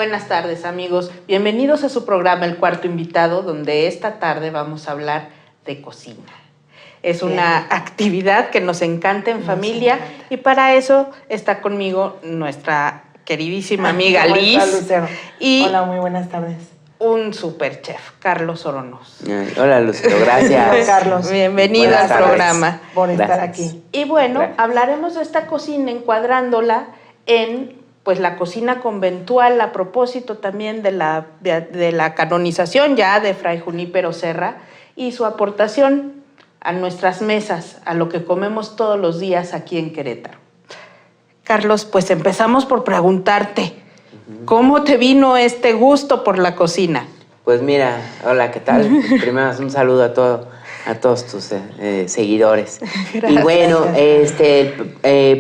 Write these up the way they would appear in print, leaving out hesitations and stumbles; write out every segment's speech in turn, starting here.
Buenas tardes, amigos. Bienvenidos a su programa El Cuarto Invitado, donde esta tarde vamos a hablar de cocina. Es una actividad que nos encanta en familia y para eso está conmigo nuestra queridísima amiga Liz. Lucero. Y hola, muy buenas tardes. Un super chef, Carlos Oronoz. Hola, Lucero, gracias. Carlos. Bienvenido al programa. Por estar aquí. Y bueno, hablaremos de esta cocina encuadrándola en pues la cocina conventual, a propósito también de la canonización ya de Fray Junípero Serra y su aportación a nuestras mesas, a lo que comemos todos los días aquí en Querétaro. Carlos, pues empezamos por preguntarte, ¿cómo te vino este gusto por la cocina? Pues mira, hola, ¿qué tal? Primero un saludo a todos tus seguidores. Gracias. Y bueno,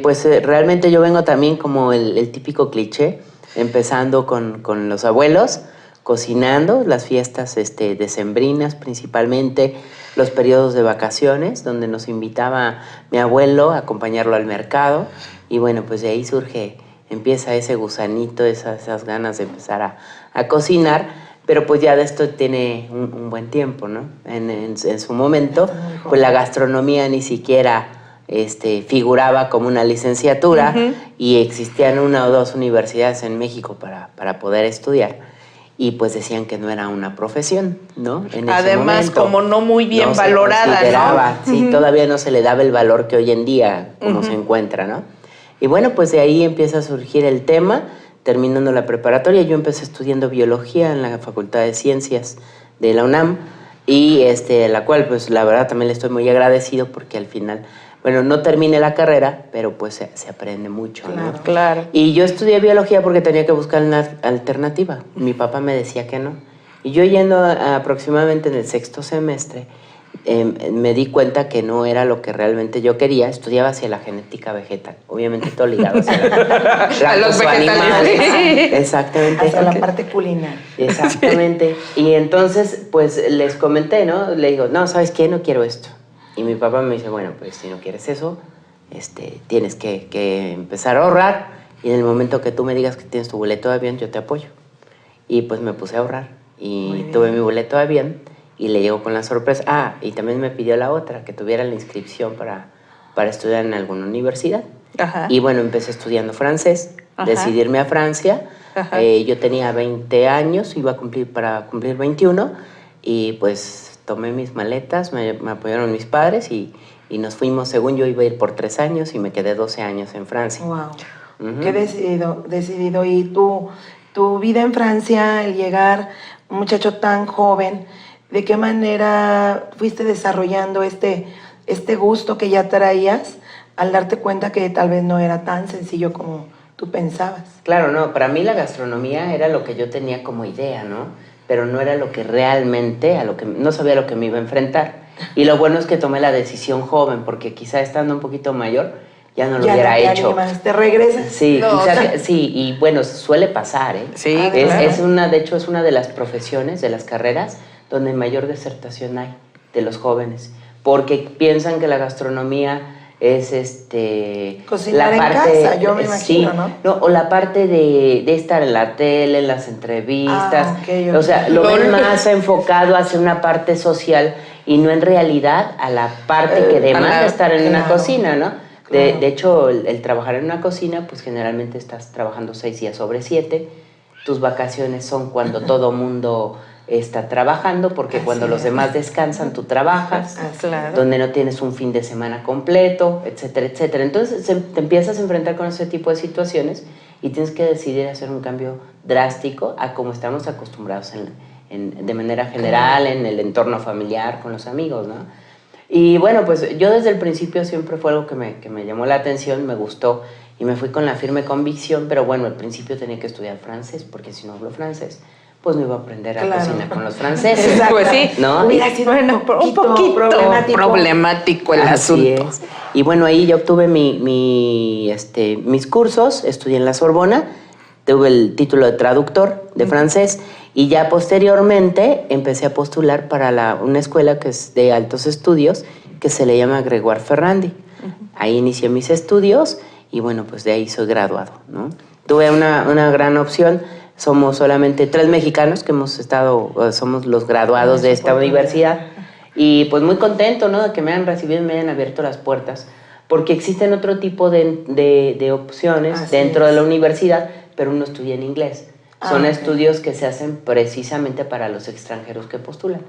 pues realmente yo vengo también como el típico cliché, empezando con los abuelos, cocinando, las fiestas decembrinas principalmente, los periodos de vacaciones, donde nos invitaba mi abuelo a acompañarlo al mercado. Y bueno, pues de ahí empieza ese gusanito, esas ganas de empezar a cocinar. Pero pues ya de esto tiene un buen tiempo, ¿no? En su momento, pues la gastronomía ni siquiera figuraba como una licenciatura y existían 1 o 2 universidades en México para poder estudiar. Y pues decían que no era una profesión, ¿no? Además, como no muy bien valorada, ¿no? Sí, todavía no se le daba el valor que hoy en día como se encuentra, ¿no? Y bueno, pues de ahí empieza a surgir el tema. Terminando la preparatoria, yo empecé estudiando biología en la Facultad de Ciencias de la UNAM y la cual, pues la verdad también le estoy muy agradecido porque al final, bueno, no terminé la carrera, pero pues se aprende mucho, claro, ¿no? Claro. Y yo estudié biología porque tenía que buscar una alternativa. Mi papá me decía que no. Y yo yendo aproximadamente en el 6º semestre, me di cuenta que no era lo que realmente yo quería. Estudiaba hacia la genética vegetal, obviamente todo ligado hacia a los vegetales. Exactamente. Hacia la parte culinaria. Exactamente. Y entonces, pues les comenté, ¿no? Le digo, no, ¿sabes qué? No quiero esto. Y mi papá me dice, bueno, pues si no quieres eso, tienes que empezar a ahorrar y en el momento que tú me digas que tienes tu boleto de avión, yo te apoyo. Y pues me puse a ahorrar y tuve mi boleto de avión. Y le llegó con la sorpresa. Y también me pidió la otra, que tuviera la inscripción para estudiar en alguna universidad. Ajá. Y bueno, empecé estudiando francés, decidirme a Francia. Yo tenía 20 años, iba para cumplir 21. Y pues tomé mis maletas, me apoyaron mis padres y nos fuimos. Según yo iba a ir por 3 años y me quedé 12 años en Francia. ¡Wow! Qué decidido. Y tu vida en Francia, el llegar, un muchacho tan joven, ¿de qué manera fuiste desarrollando este gusto que ya traías al darte cuenta que tal vez no era tan sencillo como tú pensabas? Claro, no, para mí la gastronomía era lo que yo tenía como idea, ¿no? Pero no era lo que realmente, no sabía a lo que me iba a enfrentar. Y lo bueno es que tomé la decisión joven, porque quizá estando un poquito mayor ya no lo hubiera hecho. ¿Te regresas? Sí, no, sí, y bueno, suele pasar, ¿eh? Sí, claro. De hecho, es una de las profesiones, de las carreras, donde mayor desertación hay de los jóvenes, porque piensan que la gastronomía es cocinar la parte, en casa, yo me imagino, ¿no? O la parte de estar en la tele, en las entrevistas, o sea, lo ven más enfocado hacia una parte social y no en realidad a la parte que demanda estar en una cocina, ¿no? De hecho, el trabajar en una cocina, pues generalmente estás trabajando 6 días sobre 7, tus vacaciones son cuando todo mundo está trabajando, porque cuando los demás descansan, tú trabajas, donde no tienes un fin de semana completo, etcétera, etcétera. Entonces te empiezas a enfrentar con ese tipo de situaciones y tienes que decidir hacer un cambio drástico a como estamos acostumbrados de manera general, en el entorno familiar, con los amigos, ¿no? Y bueno, pues yo desde el principio siempre fue algo que me llamó la atención, me gustó y me fui con la firme convicción, pero bueno, al principio tenía que estudiar francés, porque si no hablo francés, pues no iba a aprender a cocinar con los franceses. Exacto. Pues sí, ¿no? Hubiera sido un poquito problemático el asunto. Es. Y bueno, ahí yo obtuve mis cursos, estudié en la Sorbona, tuve el título de traductor de francés y ya posteriormente empecé a postular para una escuela que es de altos estudios que se le llama Gregoire Ferrandi. Ahí inicié mis estudios y bueno, pues de ahí soy graduado, ¿no? Tuve una gran opción. Somos solamente 3 mexicanos que hemos estado, somos los graduados de esta universidad. Y pues muy contento, ¿no? De que me hayan recibido y me hayan abierto las puertas. Porque existen otro tipo de opciones dentro de la universidad, pero uno estudia en inglés. Son estudios que se hacen precisamente para los extranjeros que postulan.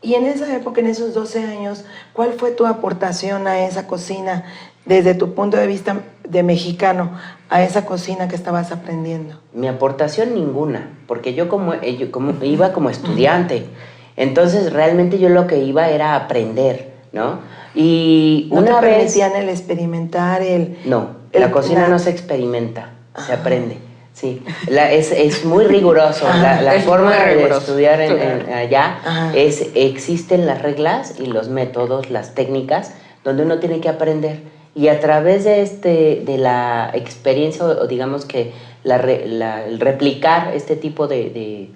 Y en esa época, en esos 12 años, ¿cuál fue tu aportación a esa cocina desde tu punto de vista de mexicano, a esa cocina que estabas aprendiendo? Mi aportación ninguna, porque yo iba como estudiante. Entonces realmente yo lo que iba era aprender, ¿no? Y ¿No una te vez... permitían el experimentar, No, la cocina no se experimenta, se aprende. Sí, es muy riguroso. La forma de estudiar allá existen las reglas y los métodos, las técnicas, donde uno tiene que aprender. Y a través de la experiencia, o digamos que el replicar este tipo de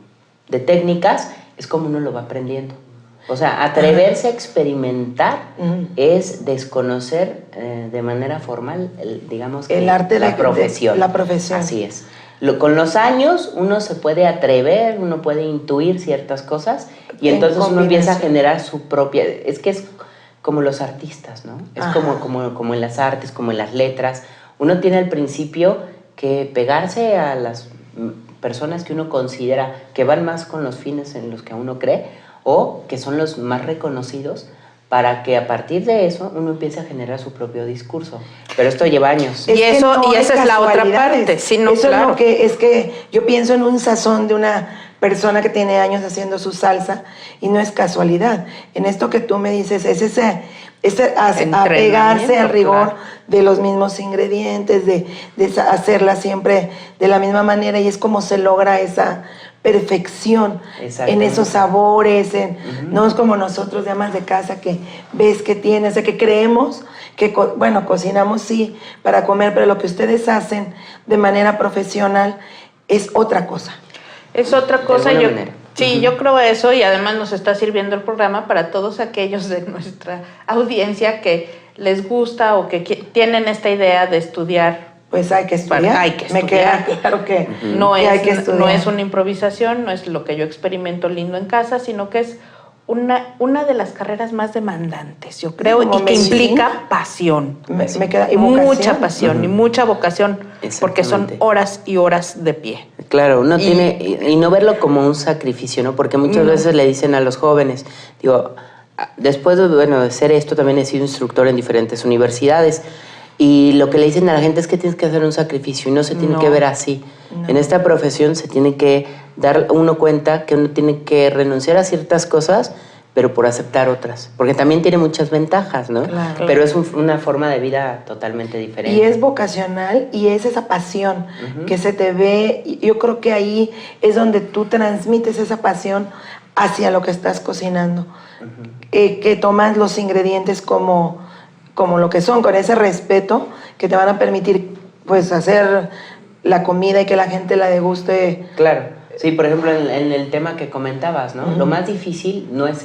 técnicas, es como uno lo va aprendiendo. O sea, atreverse a experimentar es desconocer de manera formal, digamos que el arte la profesión. La profesión. Así es. Con los años uno se puede atrever, uno puede intuir ciertas cosas y entonces uno empieza a generar su propia... Es que es como los artistas, ¿no? Es como en las artes, como en las letras. Uno tiene al principio que pegarse a las personas que uno considera que van más con los fines en los que uno cree o que son los más reconocidos, para que a partir de eso uno empiece a generar su propio discurso. Pero esto lleva años. Y esa es la otra parte. Sí, no, eso claro. es que yo pienso en un sazón de una persona que tiene años haciendo su salsa y no es casualidad. En esto que tú me dices es ese apegarse al rigor de los mismos ingredientes, de hacerla siempre de la misma manera, y es como se logra esa perfección en esos sabores, no es como nosotros de amas de casa que ves que tiene, o sea, que creemos que, bueno, cocinamos sí para comer, pero lo que ustedes hacen de manera profesional es otra cosa. Es otra cosa. Yo creo eso, y además nos está sirviendo el programa para todos aquellos de nuestra audiencia que les gusta o que tienen esta idea de estudiar. Pues hay que estudiar. Hay que estudiar. Me queda claro que hay que estudiar. No es una improvisación, no es lo que yo experimento lindo en casa, sino que es una de las carreras más demandantes, yo creo, y que implica pasión. ¿Y mucha pasión y mucha vocación, porque son horas y horas de pie. Claro, uno tiene, y no verlo como un sacrificio, ¿no? Porque muchas veces le dicen a los jóvenes, digo, después de hacer esto, también he sido instructor en diferentes universidades, y lo que le dicen a la gente es que tienes que hacer un sacrificio, y no se tiene que ver así. No. En esta profesión se tiene que dar uno cuenta que uno tiene que renunciar a ciertas cosas, pero por aceptar otras. Porque también tiene muchas ventajas, ¿no? Claro. Pero es una forma de vida totalmente diferente. Y es vocacional, y es esa pasión que se te ve. Yo creo que ahí es donde tú transmites esa pasión hacia lo que estás cocinando. Que tomas los ingredientes como lo que son, con ese respeto que te van a permitir pues hacer la comida y que la gente la deguste. Claro, sí, por ejemplo en el tema que comentabas, ¿no? Lo más difícil no es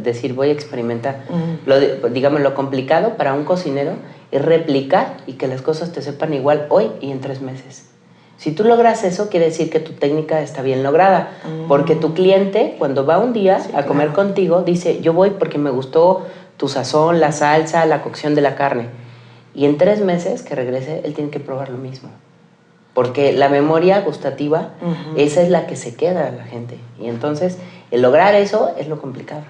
decir voy a experimentar. Lo complicado para un cocinero es replicar y que las cosas te sepan igual hoy y en 3 meses. Si tú logras eso, quiere decir que tu técnica está bien lograda, porque tu cliente cuando va un día a comer contigo dice, yo voy porque me gustó tu sazón, la salsa, la cocción de la carne. Y en 3 meses que regrese, él tiene que probar lo mismo. Porque la memoria gustativa, esa es la que se queda a la gente. Y entonces, el lograr eso es lo complicado.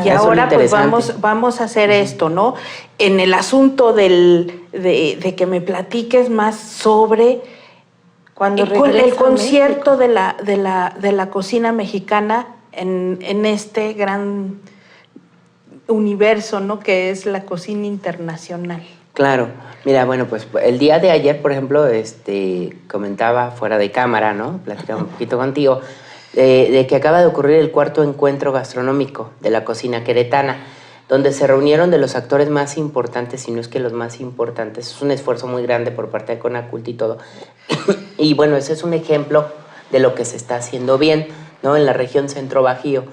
Y ahora pues vamos a hacer esto, ¿no? En el asunto de que me platiques más sobre el concierto de la cocina mexicana en este gran universo, ¿no? Que es la cocina internacional. Claro. Mira, bueno, pues el día de ayer, por ejemplo, comentaba fuera de cámara, ¿no? Platicaba un poquito contigo, de que acaba de ocurrir el 4º encuentro gastronómico de la cocina queretana, donde se reunieron de los actores más importantes, si no es que los más importantes. Es un esfuerzo muy grande por parte de Conacult y todo. Y bueno, ese es un ejemplo de lo que se está haciendo bien, ¿no? En la región Centro-Bajío.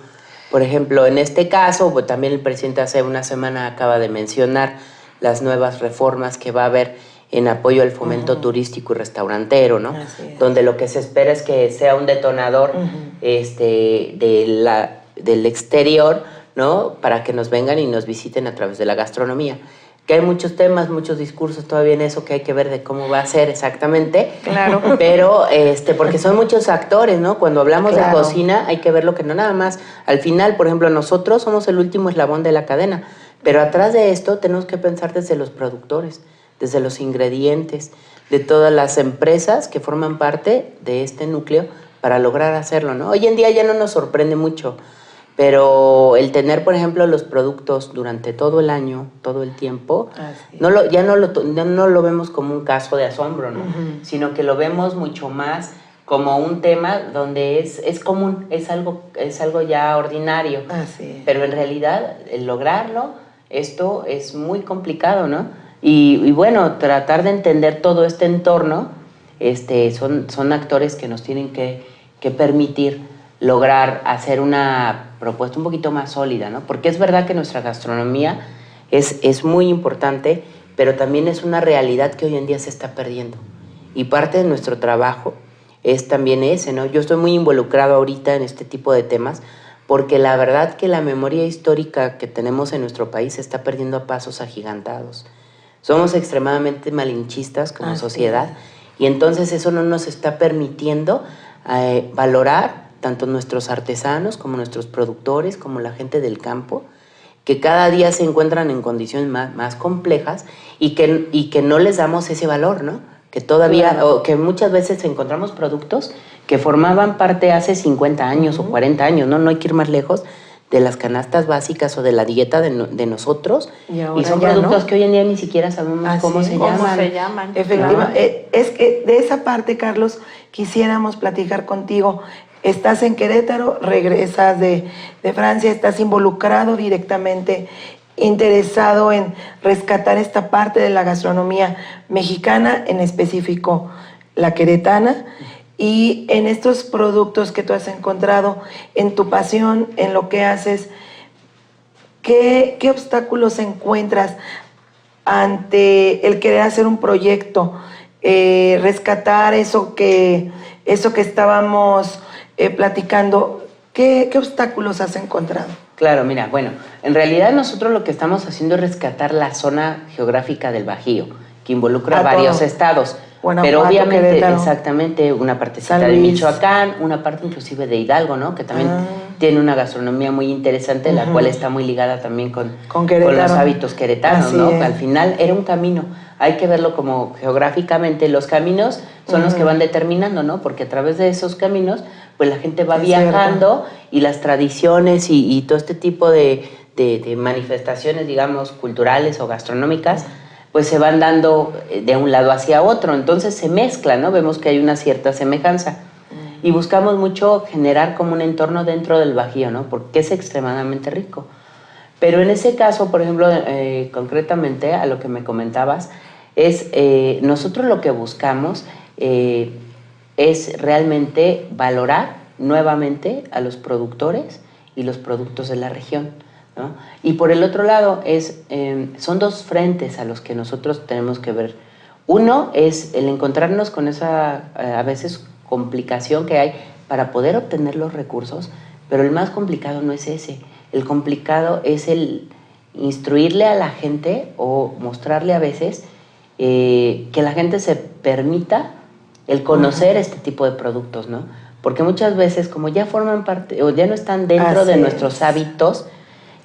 Por ejemplo, en este caso, también el presidente hace una semana acaba de mencionar las nuevas reformas que va a haber en apoyo al fomento turístico y restaurantero, ¿no? Donde lo que se espera es que sea un detonador del exterior, ¿no? Para que nos vengan y nos visiten a través de la gastronomía. Que hay muchos temas, muchos discursos todavía en eso que hay que ver de cómo va a ser exactamente. Claro. Pero, porque son muchos actores, ¿no? Cuando hablamos de cocina hay que verlo que no nada más. Al final, por ejemplo, nosotros somos el último eslabón de la cadena. Pero atrás de esto tenemos que pensar desde los productores, desde los ingredientes, de todas las empresas que forman parte de este núcleo para lograr hacerlo, ¿no? Hoy en día ya no nos sorprende mucho, pero el tener, por ejemplo, los productos durante todo el año, todo el tiempo, ya no lo vemos como un caso de asombro, ¿no? Sino que lo vemos mucho más como un tema donde es común, es algo ya ordinario. Pero en realidad, el lograrlo, esto es muy complicado, ¿no? Y bueno, tratar de entender todo este entorno, son actores que nos tienen que permitir lograr hacer una propuesta un poquito más sólida, ¿no? Porque es verdad que nuestra gastronomía es muy importante, pero también es una realidad que hoy en día se está perdiendo. Y parte de nuestro trabajo es también ese, ¿no? Yo estoy muy involucrado ahorita en este tipo de temas, porque la verdad que la memoria histórica que tenemos en nuestro país se está perdiendo a pasos agigantados. Somos extremadamente malinchistas como sociedad, y entonces eso no nos está permitiendo valorar tanto nuestros artesanos como nuestros productores, como la gente del campo, que cada día se encuentran en condiciones más complejas y que no les damos ese valor, ¿no? Que todavía, o que muchas veces encontramos productos que formaban parte hace 50 años o 40 años, ¿no? No hay que ir más lejos de las canastas básicas o de la dieta de nosotros, y son productos que hoy en día ni siquiera sabemos cómo se llaman. Efectivamente. Es que de esa parte, Carlos, quisiéramos platicar contigo. Estás en Querétaro, regresas de Francia, estás involucrado directamente, interesado en rescatar esta parte de la gastronomía mexicana, en específico la queretana, y en estos productos que tú has encontrado, en tu pasión, en lo que haces, ¿qué obstáculos encuentras ante el querer hacer un proyecto, rescatar eso que estábamos platicando? ¿Qué obstáculos has encontrado? Claro, mira, bueno, en realidad nosotros lo que estamos haciendo es rescatar la zona geográfica del Bajío, que involucra varios estados. Pero obviamente, Querétaro, exactamente, una partecita de Michoacán, una parte inclusive de Hidalgo, ¿no? Que también tiene una gastronomía muy interesante, la cual está muy ligada también con los hábitos queretanos, ¿no? Al final era un camino. Hay que verlo como geográficamente. Los caminos son los que van determinando, ¿no? Porque a través de esos caminos, pues la gente va viajando, y las tradiciones y todo este tipo de manifestaciones, digamos, culturales o gastronómicas, pues se van dando de un lado hacia otro. Entonces se mezcla, ¿no? Vemos que hay una cierta semejanza. Y buscamos mucho generar como un entorno dentro del Bajío, ¿no? Porque es extremadamente rico. Pero en ese caso, por ejemplo, concretamente a lo que me comentabas, nosotros lo que buscamos es realmente valorar nuevamente a los productores y los productos de la región, ¿no? Y por el otro lado, son dos frentes a los que nosotros tenemos que ver. Uno es el encontrarnos con esa, a veces, complicación que hay para poder obtener los recursos, pero el más complicado no es ese. El complicado es el instruirle a la gente o mostrarle a veces que la gente se permita el conocer este tipo de productos, ¿no? Porque muchas veces, como ya forman parte o ya no están dentro de nuestros hábitos,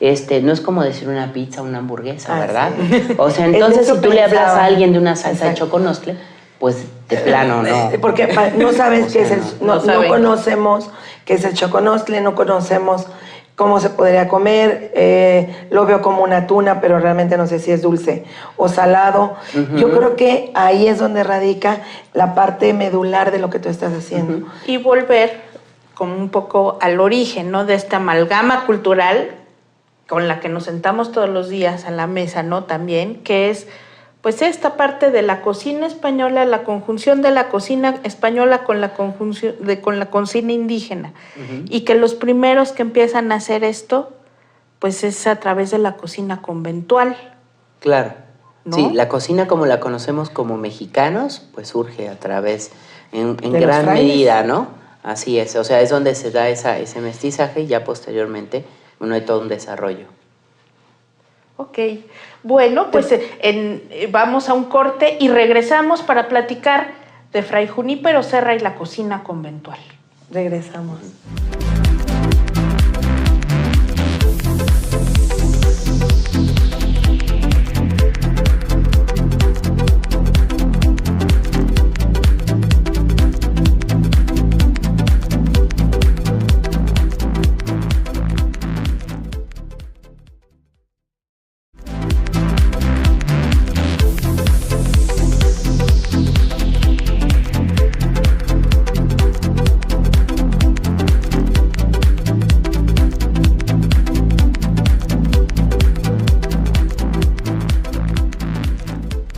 no es como decir una pizza o una hamburguesa, ¿verdad? O sea, entonces si tú le hablas a alguien de una salsa de choconostle, pues de plano, ¿no? Porque no sabes qué es no conocemos qué es el choconostle, no conocemos cómo se podría comer, lo veo como una tuna, pero realmente no sé si es dulce o salado. Yo creo que ahí es donde radica la parte medular de lo que tú estás haciendo. Y volver como un poco al origen, ¿no? De esta amalgama cultural con la que nos sentamos todos los días a la mesa, ¿no? También, que es pues esta parte de la cocina española, la conjunción de la cocina española con la cocina indígena. Y que los primeros que empiezan a hacer esto, pues es a través de la cocina conventual. Claro. ¿no? Sí, la cocina como la conocemos como mexicanos, pues surge a través, en gran medida, ¿no? Así es, o sea, es donde se da ese mestizaje y ya posteriormente, bueno, hay todo un desarrollo. Ok, bueno, pues vamos a un corte y regresamos para platicar de Fray Junípero Serra y la cocina conventual. Regresamos.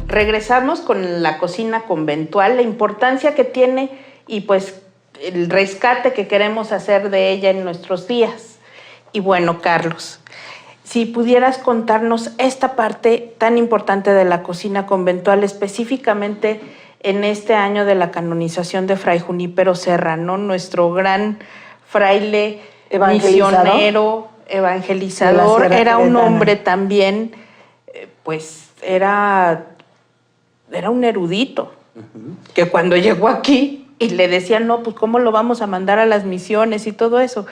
Regresamos con la cocina conventual, la importancia que tiene y pues el rescate que queremos hacer de ella en nuestros días. Y bueno, Carlos, si pudieras contarnos esta parte tan importante de la cocina conventual, específicamente en este año de la canonización de Fray Junípero Serra, ¿no? Nuestro gran fraile misionero, evangelizador, era un hombre también, pues era un erudito, que cuando llegó aquí y le decían, no, pues ¿cómo lo vamos a mandar a las misiones y todo eso?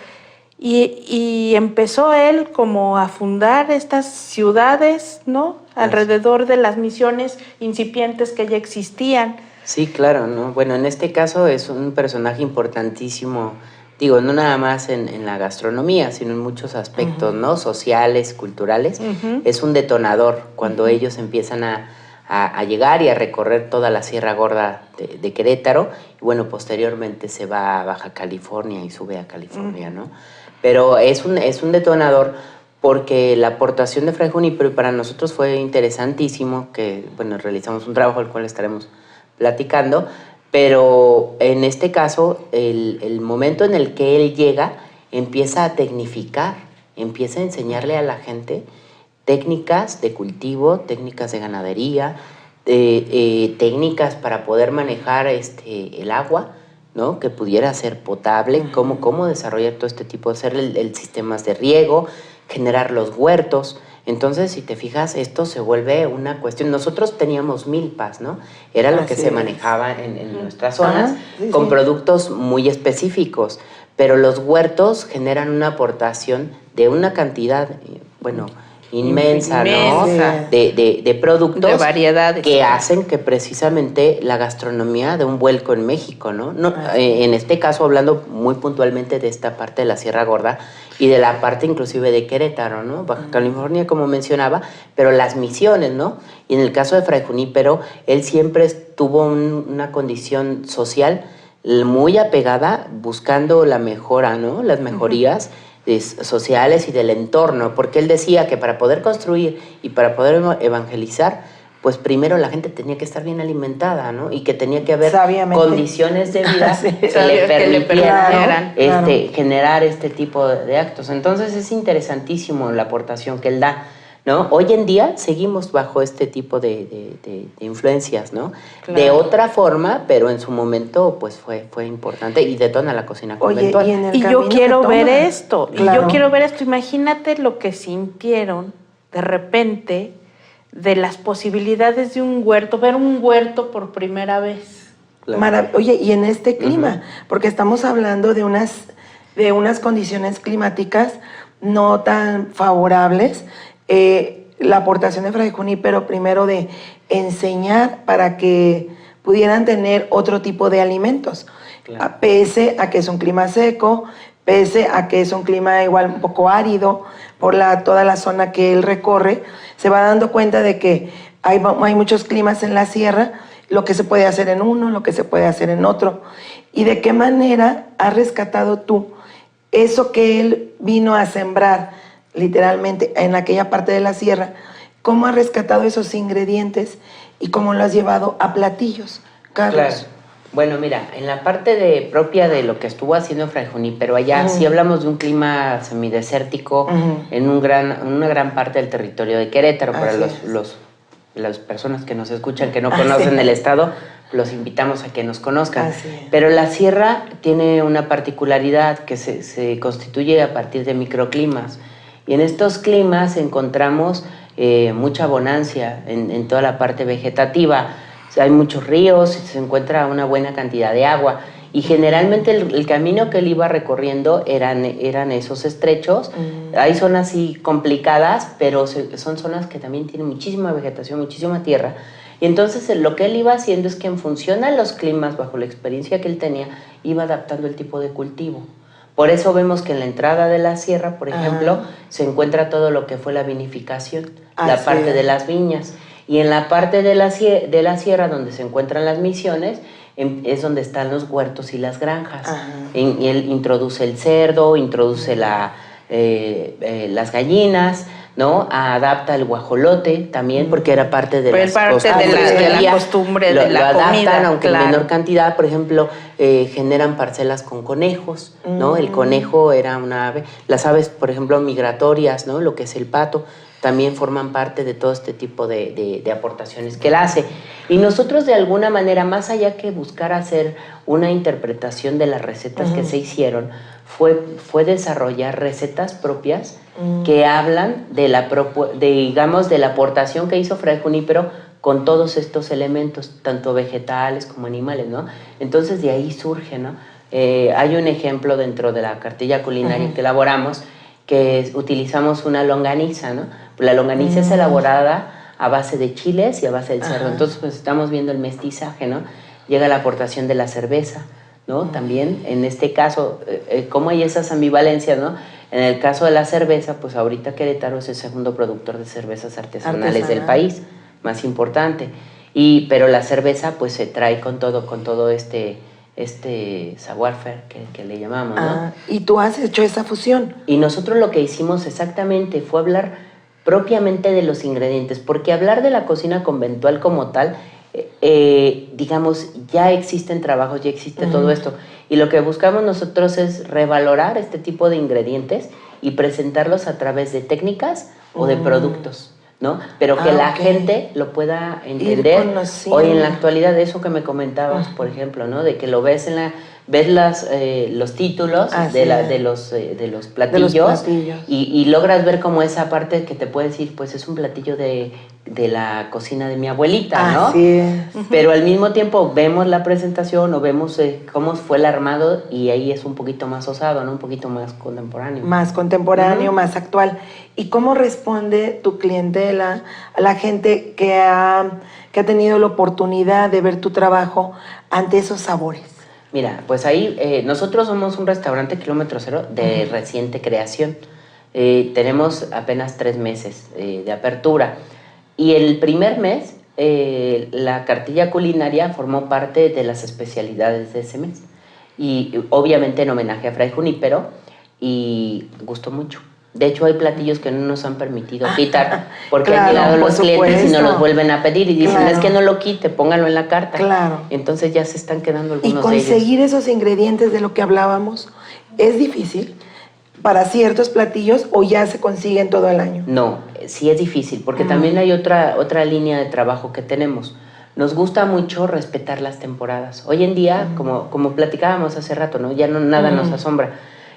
Y empezó él como a fundar estas ciudades, ¿no? Alrededor de las misiones incipientes que ya existían. Sí, claro, ¿no? Bueno, en este caso es un personaje importantísimo, digo, no nada más en la gastronomía, sino en muchos aspectos, ¿no? Sociales, culturales. Es un detonador cuando ellos empiezan a llegar y a recorrer toda la Sierra Gorda de Querétaro, y bueno, posteriormente se va a Baja California y sube a California, ¿no? Pero es un detonador porque la aportación de Fray Junípero para nosotros fue interesantísimo, que bueno, realizamos un trabajo al cual estaremos platicando, pero en este caso, el momento en el que él llega, empieza a tecnificar, empieza a enseñarle a la gente técnicas de cultivo, técnicas de ganadería, técnicas para poder manejar el agua, ¿no? Que pudiera ser potable, cómo desarrollar todo este tipo de hacer el sistemas de riego, generar los huertos. Entonces, si te fijas, esto se vuelve una cuestión. Nosotros teníamos milpas, ¿no? Era lo que se manejaba en nuestras zonas, con productos muy específicos, pero los huertos generan una aportación de una cantidad, bueno, inmensa, ¿no? De productos, de variedades, que hacen que precisamente la gastronomía dé un vuelco en México, ¿no? En este caso, hablando muy puntualmente de esta parte de la Sierra Gorda y de la parte inclusive de Querétaro, ¿no? Baja California, como mencionaba, pero las misiones, ¿no? Y en el caso de Fray Junípero, él siempre tuvo una condición social muy apegada, buscando la mejora, ¿no? Las mejorías sociales y del entorno, porque él decía que para poder construir y para poder evangelizar, pues primero la gente tenía que estar bien alimentada, ¿no? Y que tenía que haber condiciones de vida que le permitieran generar este tipo de actos. Entonces es interesantísimo la aportación que él da, ¿no? Hoy en día seguimos bajo este tipo de influencias, ¿no? Claro. De otra forma, pero en su momento pues fue importante y detona la cocina conventual. Oye, y yo quiero ver esto, imagínate lo que sintieron de repente de las posibilidades de un huerto, ver un huerto por primera vez. Claro. Oye, y en este clima, porque estamos hablando de unas condiciones climáticas no tan favorables. La aportación de Fray Junípero, primero de enseñar para que pudieran tener otro tipo de alimentos, claro. Pese a que es un clima seco, pese a que es un clima igual un poco árido por toda la zona que él recorre, se va dando cuenta de que hay muchos climas en la sierra, lo que se puede hacer en uno, lo que se puede hacer en otro, y de qué manera has rescatado tú eso que él vino a sembrar literalmente en aquella parte de la sierra, cómo has rescatado esos ingredientes y cómo lo has llevado a platillos, Carlos. Claro. Bueno, mira, en la parte propia de lo que estuvo haciendo Fray Junípero allá, sí hablamos de un clima semidesértico en una gran parte del territorio de Querétaro, para los las personas que nos escuchan que no conocen el estado, los invitamos a que nos conozcan. Pero la sierra tiene una particularidad que se constituye a partir de microclimas. Y en estos climas encontramos mucha bonancia en toda la parte vegetativa. O sea, hay muchos ríos, se encuentra una buena cantidad de agua. Y generalmente el camino que él iba recorriendo eran esos estrechos. Hay zonas así complicadas, pero son zonas que también tienen muchísima vegetación, muchísima tierra. Y entonces lo que él iba haciendo es que en función a los climas, bajo la experiencia que él tenía, iba adaptando el tipo de cultivo. Por eso vemos que en la entrada de la sierra, por ejemplo, se encuentra todo lo que fue la vinificación, la parte de las viñas. Y en la parte de la sierra, donde se encuentran las misiones, es donde están los huertos y las granjas. Y él introduce el cerdo, introduce las gallinas, ¿no? Adapta el guajolote también, porque era parte de la costumbre de la adaptan, comida, aunque en menor cantidad. Por ejemplo, generan parcelas con conejos, ¿no? El conejo era una ave. Las aves, por ejemplo, migratorias, ¿no? Lo que es el pato, también forman parte de todo este tipo de aportaciones que él hace. Y nosotros, de alguna manera, más allá que buscar hacer una interpretación de las recetas que se hicieron, fue desarrollar recetas propias que hablan de la aportación que hizo Fray Junípero con todos estos elementos, tanto vegetales como animales, ¿no? Entonces, de ahí surge, ¿no? Hay un ejemplo dentro de la cartilla culinaria que elaboramos, que utilizamos una longaniza, ¿no? La longaniza es elaborada a base de chiles y a base del cerdo. Entonces, pues estamos viendo el mestizaje, ¿no? Llega la aportación de la cerveza, ¿no? También, en este caso, como hay esas ambivalencias, ¿no? En el caso de la cerveza, pues ahorita Querétaro es el segundo productor de cervezas artesanales del país, más importante. Pero la cerveza, pues se trae con todo este savoir-faire que le llamamos, ¿no? Y tú has hecho esa fusión. Y nosotros lo que hicimos exactamente fue hablar propiamente de los ingredientes, porque hablar de la cocina conventual como tal, digamos, ya existen trabajos, ya existe todo esto. Y lo que buscamos nosotros es revalorar este tipo de ingredientes y presentarlos a través de técnicas o de productos, ¿no? Pero que la gente lo pueda entender. Hoy en la actualidad, eso que me comentabas, por ejemplo, ¿no? De que lo ves ves los títulos de los platillos, y logras ver como esa parte que te puede decir, pues es un platillo de la cocina de mi abuelita, ¿no? Así es. Pero al mismo tiempo vemos la presentación o vemos cómo fue el armado, y ahí es un poquito más osado, ¿no? Un poquito más contemporáneo. Más contemporáneo, más actual. ¿Y cómo responde tu clientela, a la gente que ha tenido la oportunidad de ver tu trabajo ante esos sabores? Mira, pues ahí nosotros somos un restaurante kilómetro cero de reciente creación. Tenemos apenas 3 meses de apertura. Y el primer mes, la cartilla culinaria formó parte de las especialidades de ese mes. Y obviamente en homenaje a Fray Junípero, y gustó mucho. De hecho, hay platillos que no nos han permitido quitar porque han llegado los clientes y nos los vuelven a pedir y dicen, es que no lo quite, póngalo en la carta. Claro. Entonces ya se están quedando algunos de ellos. Y conseguir esos ingredientes de lo que hablábamos, ¿es difícil para ciertos platillos o ya se consiguen todo el año? No, sí es difícil, porque también hay otra línea de trabajo que tenemos. Nos gusta mucho respetar las temporadas. Hoy en día, como platicábamos hace rato, ¿no? Ya nada nos asombra.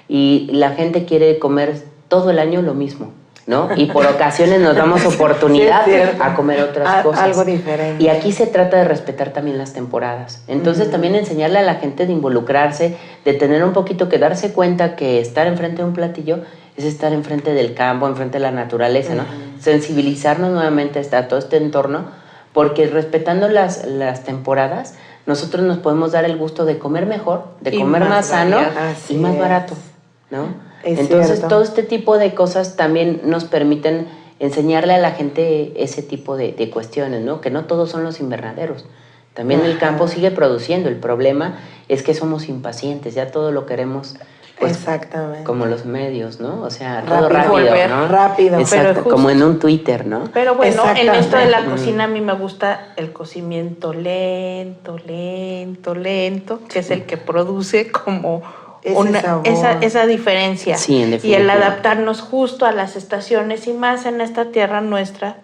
Y la gente quiere comer todo el año lo mismo, ¿no? Y por ocasiones nos damos oportunidad a comer otras cosas. Algo diferente. Y aquí se trata de respetar también las temporadas. Entonces también enseñarle a la gente de involucrarse, de tener un poquito que darse cuenta que estar enfrente de un platillo es estar enfrente del campo, enfrente de la naturaleza, ¿no? Sensibilizarnos nuevamente a todo este entorno, porque respetando las temporadas, nosotros nos podemos dar el gusto de comer mejor, de comer más sano y más barato, ¿no? Entonces, todo este tipo de cosas también nos permiten enseñarle a la gente ese tipo de cuestiones, ¿no? Que no todos son los invernaderos. También el campo sigue produciendo. El problema es que somos impacientes, ya todo lo queremos, pues, exactamente, como los medios, ¿no? O sea, todo rápido, ¿no? Rápido. Exacto, como en un Twitter, ¿no? Pero bueno, en esto de la cocina a mí me gusta el cocimiento lento, que es el que produce como esa diferencia. Sí, en definitiva. Y el adaptarnos justo a las estaciones, y más en esta tierra nuestra,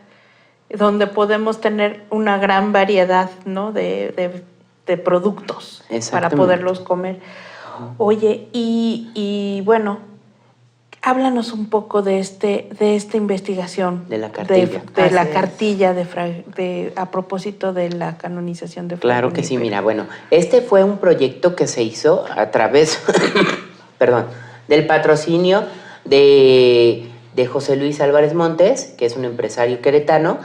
donde podemos tener una gran variedad, ¿no? de productos para poderlos comer. Oye, y bueno, háblanos un poco de esta investigación. De la cartilla. De la cartilla a propósito de la canonización de Fray Claro Junípero. que sí, mira, bueno, este fue un proyecto que se hizo a través, del patrocinio de José Luis Álvarez Montes, que es un empresario queretano,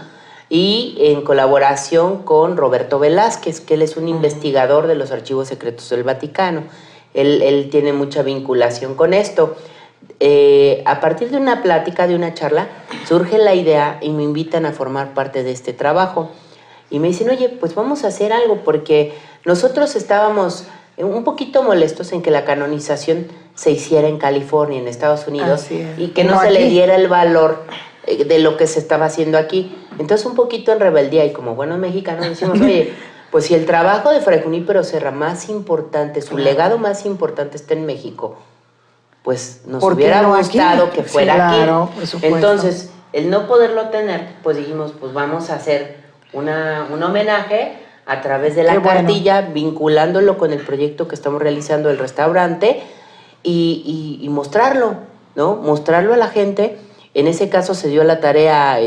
y en colaboración con Roberto Velázquez, que él es un investigador de los archivos secretos del Vaticano. Él tiene mucha vinculación con esto. A partir de una plática, de una charla, surge la idea y me invitan a formar parte de este trabajo. Y me dicen, oye, pues vamos a hacer algo, porque nosotros estábamos un poquito molestos en que la canonización se hiciera en California, en Estados Unidos, y que no se le diera el valor de lo que se estaba haciendo aquí. Entonces, un poquito en rebeldía, y como buenos mexicanos decimos, oye, pues si el trabajo de Fray Junípero Serra más importante, su legado más importante está en México, pues nos hubiera gustado que fuera aquí. Entonces, el no poderlo tener, pues dijimos, pues vamos a hacer un homenaje a través de la cartilla, vinculándolo con el proyecto que estamos realizando, el restaurante, y mostrarlo, ¿no? Mostrarlo a la gente. En ese caso se dio la tarea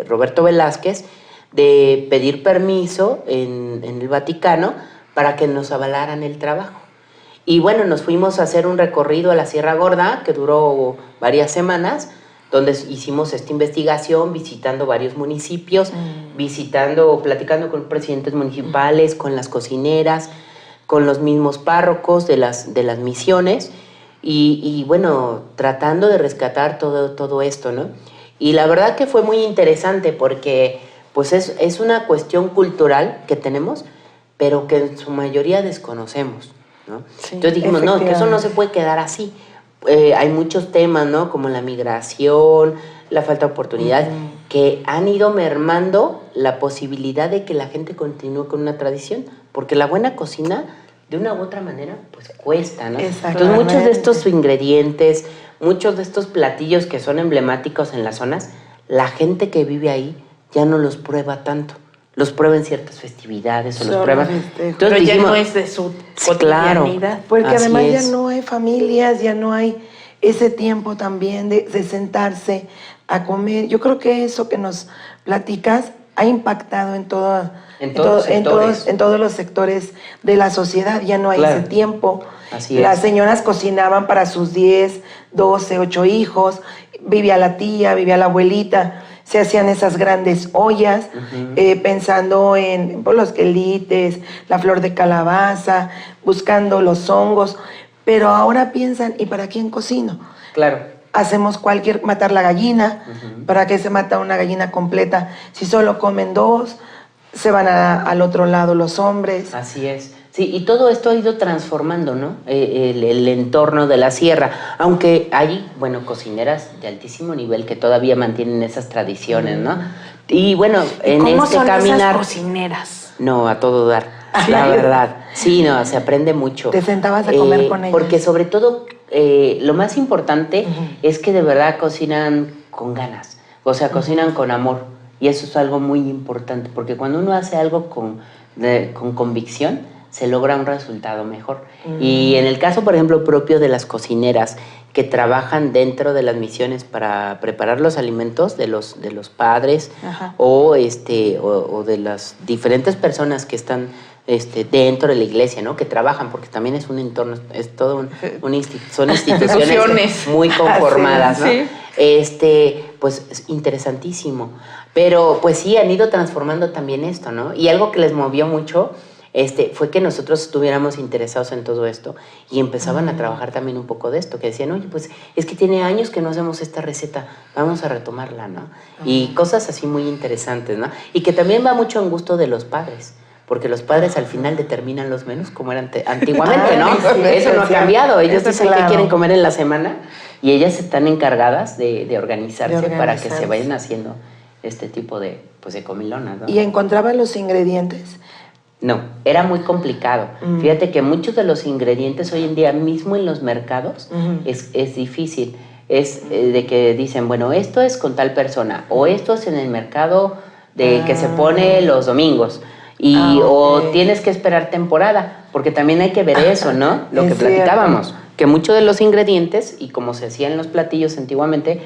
Roberto Velázquez de pedir permiso en el Vaticano para que nos avalaran el trabajo. Y bueno, nos fuimos a hacer un recorrido a la Sierra Gorda, que duró varias semanas, donde hicimos esta investigación, visitando varios municipios, platicando con presidentes municipales, con las cocineras, con los mismos párrocos de las misiones, y bueno, tratando de rescatar todo esto, ¿no? Y la verdad que fue muy interesante porque pues es una cuestión cultural que tenemos, pero que en su mayoría desconocemos, ¿no? Sí, entonces dijimos, no, que eso no se puede quedar así. Hay muchos temas, ¿no? Como la migración, la falta de oportunidades, que han ido mermando la posibilidad de que la gente continúe con una tradición, porque la buena cocina, de una u otra manera, pues cuesta, ¿no? Entonces muchos de estos ingredientes, muchos de estos platillos que son emblemáticos en las zonas, la gente que vive ahí ya no los prueba tanto. Los prueba en ciertas festividades o los prueba. Entonces, pero ya no es de su cotidianidad. Claro, porque además ya no hay familias, ya no hay ese tiempo también de sentarse a comer. Yo creo que eso que nos platicas ha impactado en todos los sectores de la sociedad. Ya no hay ese tiempo. Las señoras cocinaban para sus 10, 12, 8 hijos. Vivía la tía, vivía la abuelita. Se hacían esas grandes ollas, pensando en los quelites, la flor de calabaza, buscando los hongos. Pero ahora piensan, ¿y para quién cocino? Claro. Hacemos matar la gallina. ¿Para qué se mata una gallina completa? Si solo comen 2, se van al otro lado los hombres. Así es. Sí, y todo esto ha ido transformando, ¿no? El entorno de la sierra, aunque hay, bueno, cocineras de altísimo nivel que todavía mantienen esas tradiciones, ¿no? Y bueno, en ¿cómo este son caminar... esas cocineras? No, a todo dar, la verdad. Sí, no, se aprende mucho. Te sentabas a comer con ellas. Porque sobre todo, lo más importante es que de verdad cocinan con ganas, o sea, cocinan con amor. Y eso es algo muy importante, porque cuando uno hace algo con convicción, se logra un resultado mejor. Y en el caso, por ejemplo, propio de las cocineras que trabajan dentro de las misiones para preparar los alimentos de los padres o de las diferentes personas que están dentro de la iglesia, ¿no? Que trabajan, porque también es un entorno, es todo son instituciones muy conformadas, ¿no? Sí. Pues es interesantísimo. Pero pues sí, han ido transformando también esto, ¿no? Y algo que les movió mucho fue que nosotros estuviéramos interesados en todo esto y empezaban a trabajar también un poco de esto, que decían, oye, pues es que tiene años que no hacemos esta receta, vamos a retomarla, ¿no? Y cosas así muy interesantes, ¿no? Y que también va mucho en gusto de los padres, porque los padres al final determinan los menús como era antiguamente, ¿no? Eso no ha cambiado, ellos dicen que quieren comer en la semana y ellas están encargadas de organizarse para que se vayan haciendo este tipo de comilonas, ¿no? ¿Y encontraban los ingredientes? No, era muy complicado. Fíjate que muchos de los ingredientes hoy en día, mismo en los mercados, es difícil. es de que dicen, bueno, esto es con tal persona, o esto es en el mercado que se pone los domingos. O tienes que esperar temporada, porque también hay que ver eso, ¿no? Lo que platicábamos, que muchos de los ingredientes, y como se hacían los platillos antiguamente,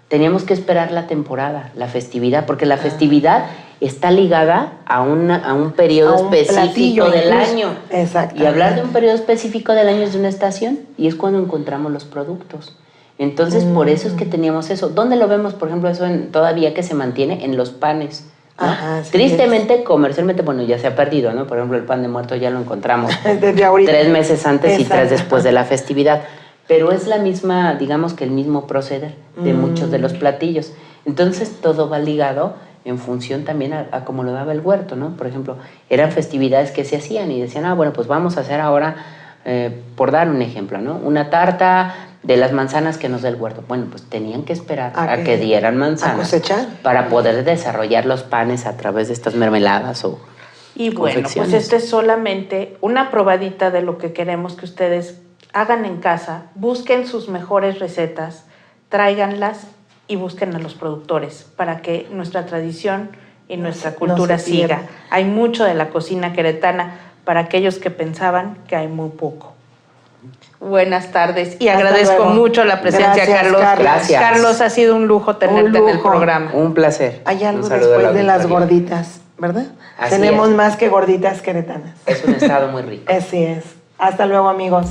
teníamos que esperar la temporada, la festividad, porque la festividad está ligada a un periodo específico del año. Exacto. Y hablar de un periodo específico del año es de una estación, y es cuando encontramos los productos. Entonces, por eso es que teníamos eso. ¿Dónde lo vemos, por ejemplo, eso todavía que se mantiene? En los panes. ¿no? Ajá, sí. Tristemente, comercialmente, bueno, ya se ha perdido, ¿no? Por ejemplo, el pan de muerto ya lo encontramos desde ahorita. 3 meses antes y 3 después de la festividad. Pero es la misma, digamos que el mismo proceder de muchos de los platillos. Entonces, todo va ligado en función también a cómo lo daba el huerto, ¿no? Por ejemplo, eran festividades que se hacían y decían, bueno, pues vamos a hacer ahora, por dar un ejemplo, ¿no? Una tarta de las manzanas que nos da el huerto. Bueno, pues tenían que esperar a que dieran manzanas. A cosechar. Para poder desarrollar los panes a través de estas mermeladas o Y bueno, pues esto es solamente una probadita de lo que queremos que ustedes hagan en casa. Busquen sus mejores recetas, tráiganlas y busquen a los productores para que nuestra tradición y nuestra cultura siga. Hay mucho de la cocina queretana para aquellos que pensaban que hay muy poco. Buenas tardes y agradezco mucho la presencia, Carlos. Gracias. Carlos, ha sido un lujo tenerte en el programa. Un placer. Hay algo después de las gorditas, ¿verdad? Tenemos más que gorditas queretanas. Es un estado muy rico. Así es. Hasta luego, amigos.